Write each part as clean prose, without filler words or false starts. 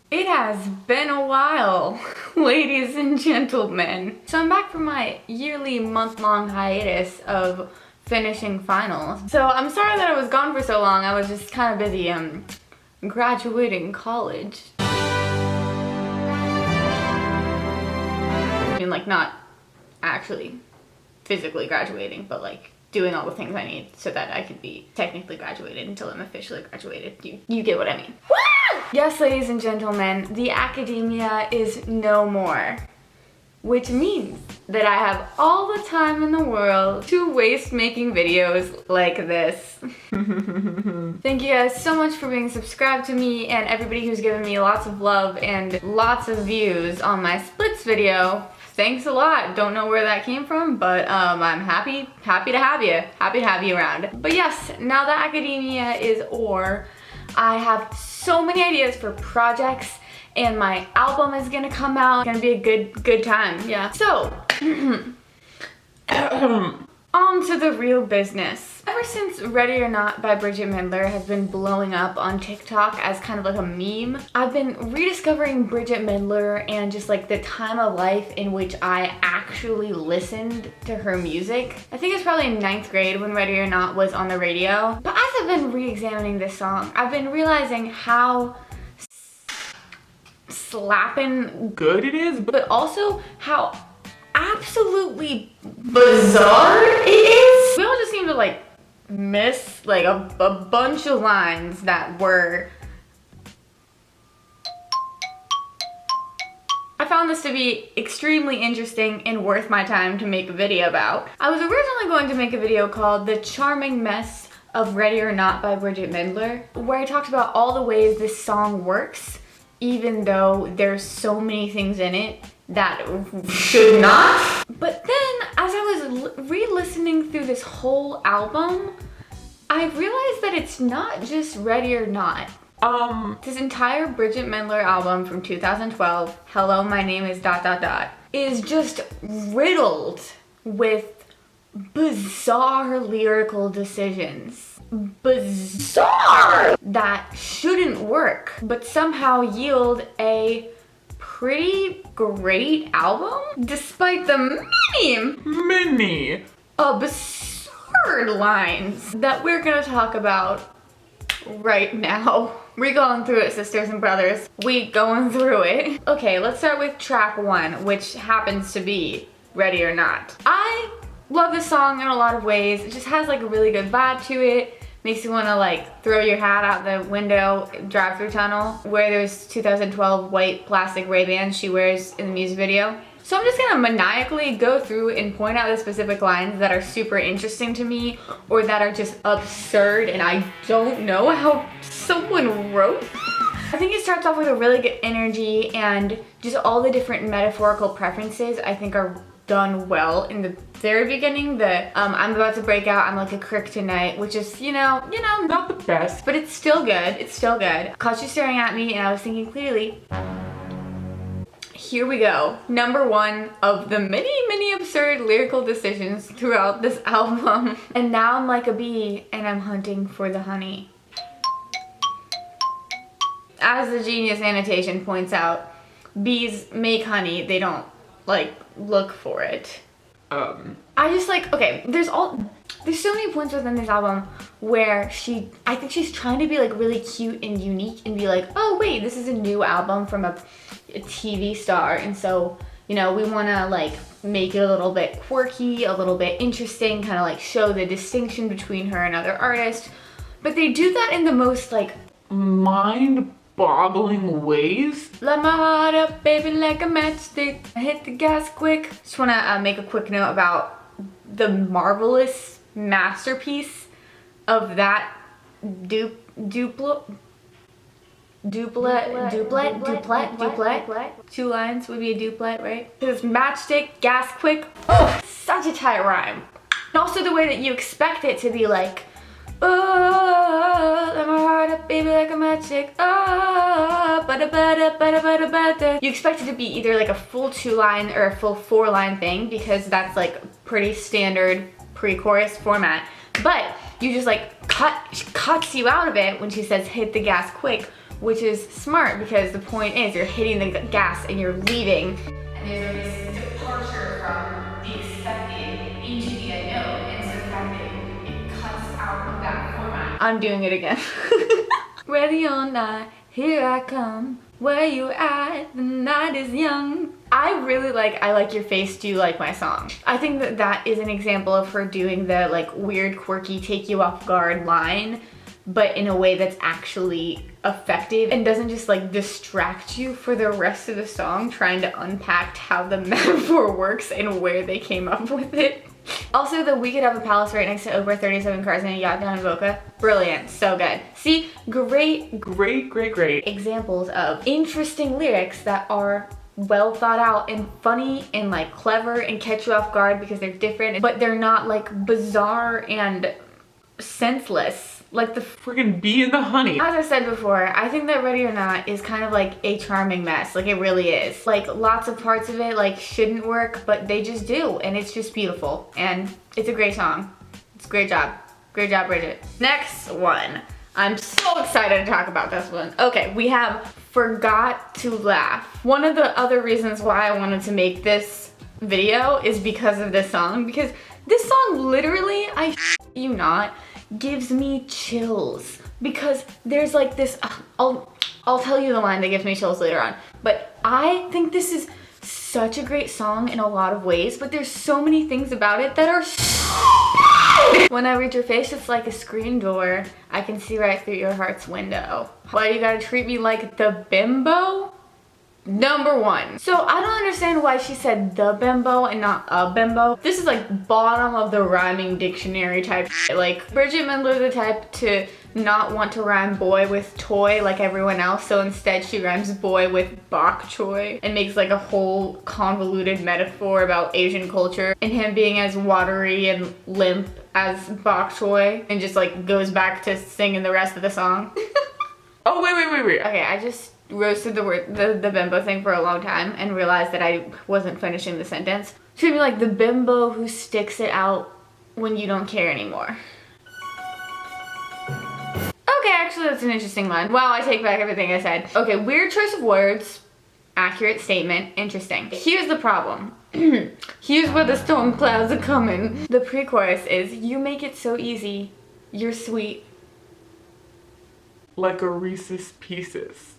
It has been a while, ladies and gentlemen. So I'm back from my yearly month-long hiatus of finishing finals. So I'm sorry that I was gone for so long. I was just kind of busy graduating college. I mean, like, not actually physically graduating, but like doing all the things I need so that I could be technically graduated until I'm officially graduated. You get what I mean. Woo! Yes, ladies and gentlemen, the academia is no more. Which means that I have all the time in the world to waste making videos like this. Thank you guys so much for being subscribed to me and everybody who's given me lots of love and lots of views on my splits video. Thanks a lot. Don't know where that came from, but I'm happy to have you. Happy to have you around. But yes, now that academia is o'er, I have so many ideas for projects and my album is gonna come out. It's gonna be a good time, yeah. So, on to the real business. Ever since Ready or Not by Bridget Mendler has been blowing up on TikTok as kind of like a meme, I've been rediscovering Bridget Mendler and just like the time of life in which I actually listened to her music. I think it's probably in 9th grade when Ready or Not was on the radio. But as I've been re-examining this song, I've been realizing how slapping good it is, but also how absolutely bizarre it is. We all just seem to like miss like a bunch of lines that were... I found this to be extremely interesting and worth my time to make a video about. I was originally going to make a video called The Charming Mess of Ready or Not by Bridget Mendler, where I talked about all the ways this song works, even though there's so many things in it that should not. But then, as I was re-listening through this whole album, I realized that it's not just Ready or Not. This entire Bridget Mendler album from 2012, Hello, My Name is ... is just riddled with bizarre lyrical decisions. Bizarre! That shouldn't work, but somehow yield a pretty great album, despite the many absurd lines that we're gonna talk about right now. We going through it, sisters and brothers. We going through it. Okay, let's start with track 1, which happens to be Ready or Not. I love this song in a lot of ways. It just has like a really good vibe to it. Makes you wanna like throw your hat out the window, drive through tunnel, where there's 2012 white plastic Ray-Bans she wears in the music video. So I'm just gonna maniacally go through and point out the specific lines that are super interesting to me or that are just absurd and I don't know how someone wrote. I think it starts off with a really good energy and just all the different metaphorical preferences I think are done well in the very beginning. The I'm about to break out, I'm like a crick tonight, which is, you know, not the best, but it's still good. It's still good. Caught you staring at me and I was thinking clearly. Here we go. Number 1 of the many absurd lyrical decisions throughout this album. And now I'm like a bee and I'm hunting for the honey. As the Genius annotation points out, bees make honey, they don't like look for it. I just like, okay, there's so many points within this album where I think she's trying to be like really cute and unique and be like, oh wait, this is a new album from a TV star, and so, you know, we want to like make it a little bit quirky, a little bit interesting, kind of like show the distinction between her and other artists, but they do that in the most like mind-boggling ways. Light my heart up, baby, like a matchstick. Hit the gas quick. Just want to make a quick note about the marvelous masterpiece of that duplet. 2 lines would be a duplet, right? Because matchstick, gas quick. Oh, such a tight rhyme. And also the way that you expect it to be like, oh, let my heart up, baby, like a matchstick. Oh, bada. You expect it to be either like a full 2-line or a full 4-line thing because that's like pretty standard pre-chorus format. But you just like cuts you out of it when she says hit the gas quick which is smart because the point is you're hitting the gas and you're leaving. And there's this departure from the expected into the unknown, and so the fact that it cuts out of that format. I'm doing it again. Ready or not, here I come. Where you at? The night is young. I like Your Face, Do You Like My Song? I think that that is an example of her doing the like weird, quirky, take you off guard line, but in a way that's actually effective and doesn't just like distract you for the rest of the song trying to unpack how the metaphor works and where they came up with it. Also, the We Could Have a Palace right next to over 37 cars and a yacht down in Boca. Brilliant, so good. See, great examples of interesting lyrics that are well thought out and funny and like clever and catch you off guard because they're different, but they're not like bizarre and senseless. Like the friggin' bee and the honey. As I said before, I think that Ready or Not is kind of like a charming mess. Like it really is. Like lots of parts of it like shouldn't work, but they just do. And it's just beautiful. And it's a great song. It's a great job. Great job, Bridget. Next one. I'm so excited to talk about this one. Okay, we have Forgot to Laugh. One of the other reasons why I wanted to make this video is because of this song. Because this song literally, I you not, gives me chills, because there's like this, I'll tell you the line that gives me chills later on, but I think this is such a great song in a lot of ways, but there's so many things about it that are so When I Read Your Face, it's like a screen door. I can see right through your heart's window. Why you gotta treat me like the bimbo? Number one. So I don't understand why she said the bimbo and not a bimbo. This is like bottom of the rhyming dictionary type shit. Like Bridget Mendler the type to not want to rhyme boy with toy like everyone else, so instead she rhymes boy with bok choy and makes like a whole convoluted metaphor about Asian culture and him being as watery and limp as bok choy, and just like goes back to singing the rest of the song. Oh wait. Okay, I just roasted the bimbo thing for a long time and realized that I wasn't finishing the sentence. Treat me like the bimbo who sticks it out when you don't care anymore. Okay, actually that's an interesting line. Wow, I take back everything I said. Okay, weird choice of words, accurate statement, interesting. Here's the problem. Here's where the storm clouds are coming. The pre-chorus is, you make it so easy, you're sweet. Like a Reese's Pieces.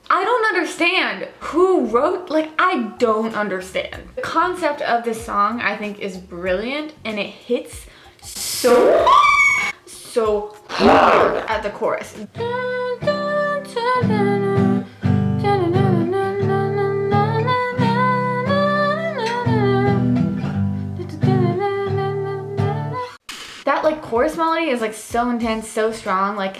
I don't understand who wrote, like I don't understand. The concept of this song I think is brilliant, and it hits so hard at the chorus. That like chorus melody is like so intense, so strong. Like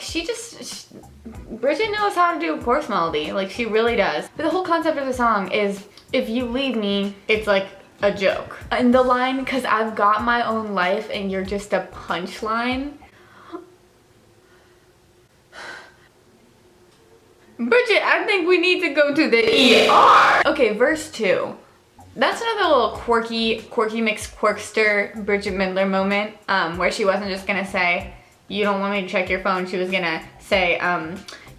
Bridget knows how to do a chorus melody, like she really does. But the whole concept of the song is, if you leave me, it's like a joke. And the line, cause I've got my own life and you're just a punchline. Bridget, I think we need to go to the ER. Okay, verse 2. That's another little quirky mixed quirkster Bridget Mendler moment, where she wasn't just gonna say, you don't want me to check your phone. She was gonna say,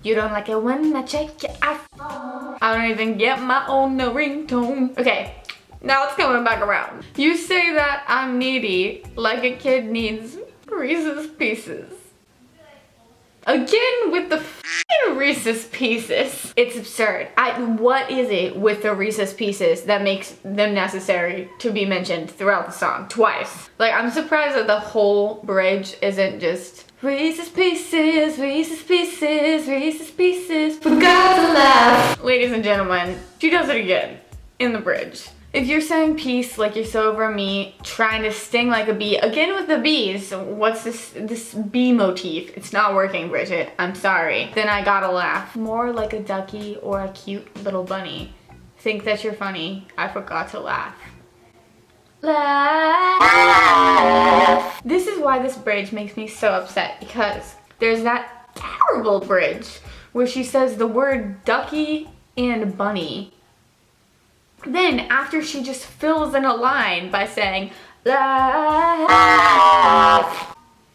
you don't like it when I check your iPhone. I don't even get my own ringtone. Okay, now it's coming back around. You say that I'm needy, like a kid needs Reese's Pieces. Again with the f***ing Reese's Pieces. It's absurd. What is it with the Reese's Pieces that makes them necessary to be mentioned throughout the song twice? Like, I'm surprised that the whole bridge isn't just Reese's Pieces, Reese's Pieces, Reese's Pieces, forgot to laugh. Ladies and gentlemen, she does it again in the bridge. If you're saying peace like you're so over me, trying to sting like a bee, again with the bees, what's this bee motif? It's not working, Bridget, I'm sorry. Then I gotta laugh. More like a ducky or a cute little bunny. Think that you're funny, I forgot to laugh. Laugh. This is why this bridge makes me so upset, because there's that terrible bridge where she says the word ducky and bunny. Then after she just fills in a line by saying laugh.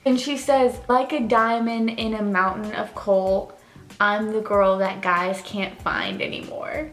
And she says, like a diamond in a mountain of coal, I'm the girl that guys can't find anymore.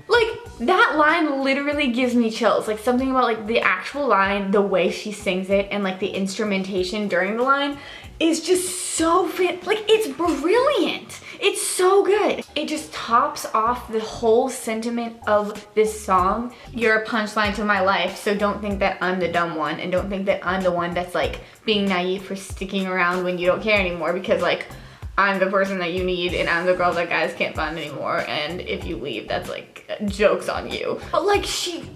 Like, that line literally gives me chills. Like, something about like the actual line, the way she sings it, and like the instrumentation during the line is just so like, it's brilliant. It's so good. It just tops off the whole sentiment of this song. You're a punchline to my life, so don't think that I'm the dumb one, and don't think that I'm the one that's like being naive for sticking around when you don't care anymore, because like, I'm the person that you need, and I'm the girl that guys can't find anymore, and if you leave, that's like, joke's on you. But like,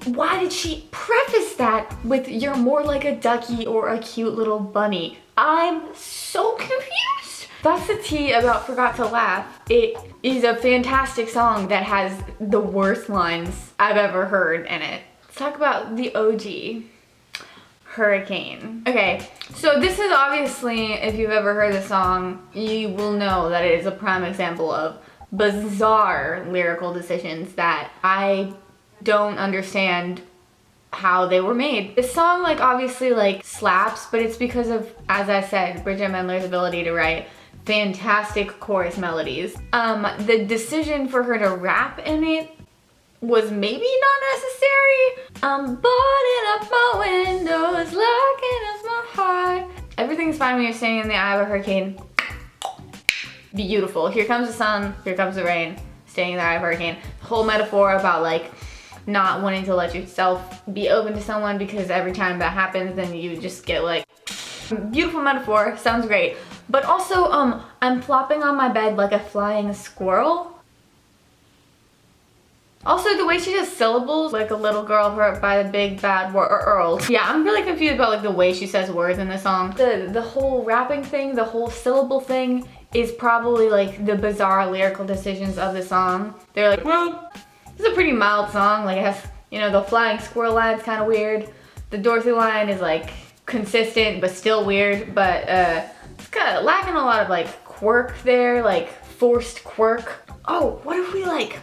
why did she preface that with you're more like a ducky or a cute little bunny? I'm so confused. That's the tea about Forgot to Laugh. It is a fantastic song that has the worst lines I've ever heard in it. Let's talk about the OG. Hurricane. Okay, so this is obviously, if you've ever heard the song, you will know that it is a prime example of bizarre lyrical decisions that I don't understand how they were made. This song like obviously like slaps, but it's because of, as I said, Bridget Mendler's ability to write fantastic chorus melodies. The decision for her to rap in it was maybe not necessary. I'm boarding up my windows, locking up my heart. Everything's fine when you're standing in the eye of a hurricane. Beautiful. Here comes the sun, here comes the rain, standing in the eye of a hurricane. The whole metaphor about like not wanting to let yourself be open to someone, because every time that happens, then you just get like, beautiful metaphor, sounds great. But also, I'm flopping on my bed like a flying squirrel. Also, the way she does syllables, like a little girl hurt by the big bad world. Yeah, I'm really confused about like the way she says words in the song. The whole rapping thing, the whole syllable thing is probably like the bizarre lyrical decisions of the song. They're like, well, this is a pretty mild song. Like it has, you know, the flying squirrel line's kind of weird. The Dorothy line is like consistent but still weird, but it's kind of lacking a lot of like quirk there, like forced quirk. Oh, what if we like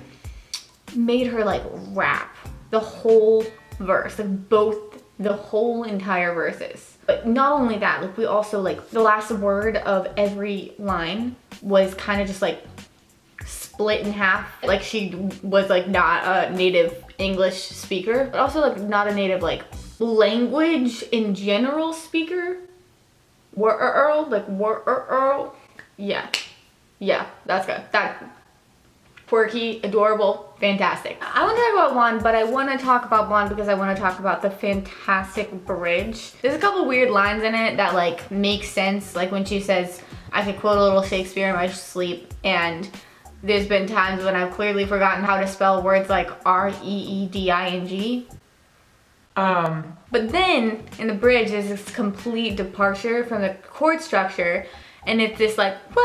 made her like rap the whole verse, like both, the whole entire verses. But not only that, like we also like the last word of every line was kind of just like split in half. Like she was like not a native English speaker, but also like not a native like language in general speaker. Yeah, that's good. That quirky, adorable, fantastic. I want to talk about one, but I want to talk about one because I want to talk about the fantastic bridge. There's a couple weird lines in it that like make sense, like when she says, I could quote a little Shakespeare in my sleep, and there's been times when I've clearly forgotten how to spell words like R-E-E-D-I-N-G. But then in the bridge there's this complete departure from the chord structure, and it's this like, wah,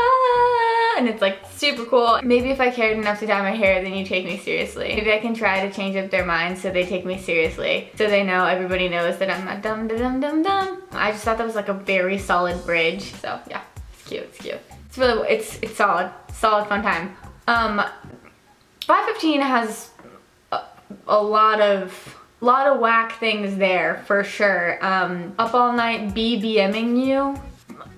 and it's like super cool. Maybe if I cared enough to dye my hair, then you take me seriously. Maybe I can try to change up their minds so they take me seriously. So they know, everybody knows that I'm not dumb, dumb, dumb, dumb. I just thought that was like a very solid bridge. So yeah, it's cute, it's cute. It's really, it's solid, fun time. 515 has a lot of whack things there for sure. Up all night BBMing you.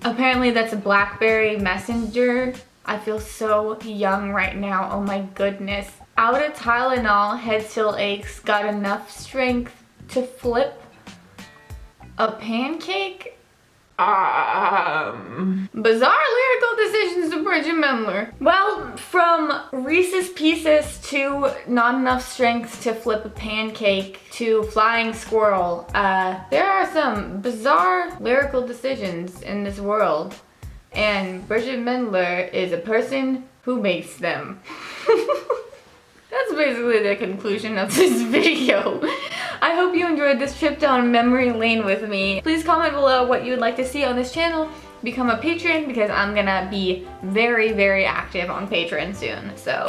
Apparently that's a BlackBerry Messenger. I feel so young right now, oh my goodness. Out of Tylenol, head still aches, got enough strength to flip a pancake? Bizarre lyrical decisions to Bridget Mendler. Well, from Reese's Pieces to not enough strength to flip a pancake to flying squirrel, there are some bizarre lyrical decisions in this world, and Bridget Mendler is a person who makes them. That's basically the conclusion of this video. I hope you enjoyed this trip down memory lane with me. Please comment below what you would like to see on this channel. Become a patron because I'm gonna be very, very active on Patreon soon. So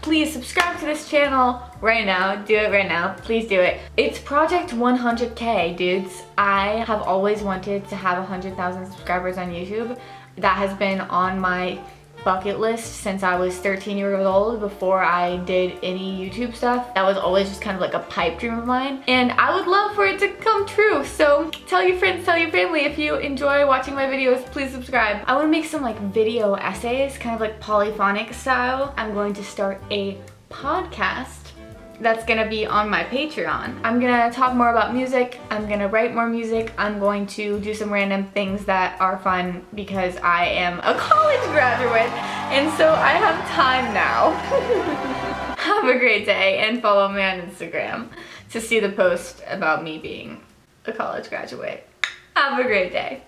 please subscribe to this channel right now. Do it right now. Please do it. It's Project 100K, dudes. I have always wanted to have 100,000 subscribers on YouTube. That has been on my bucket list since I was 13 years old before I did any YouTube stuff. That was always just kind of like a pipe dream of mine. And I would love for it to come true. So tell your friends, tell your family. If you enjoy watching my videos, please subscribe. I want to make some like video essays, kind of like polyphonic style. I'm going to start a podcast that's gonna be on my Patreon. I'm gonna talk more about music, I'm gonna write more music, I'm going to do some random things that are fun because I am a college graduate and so I have time now. Have a great day and follow me on Instagram to see the post about me being a college graduate. Have a great day.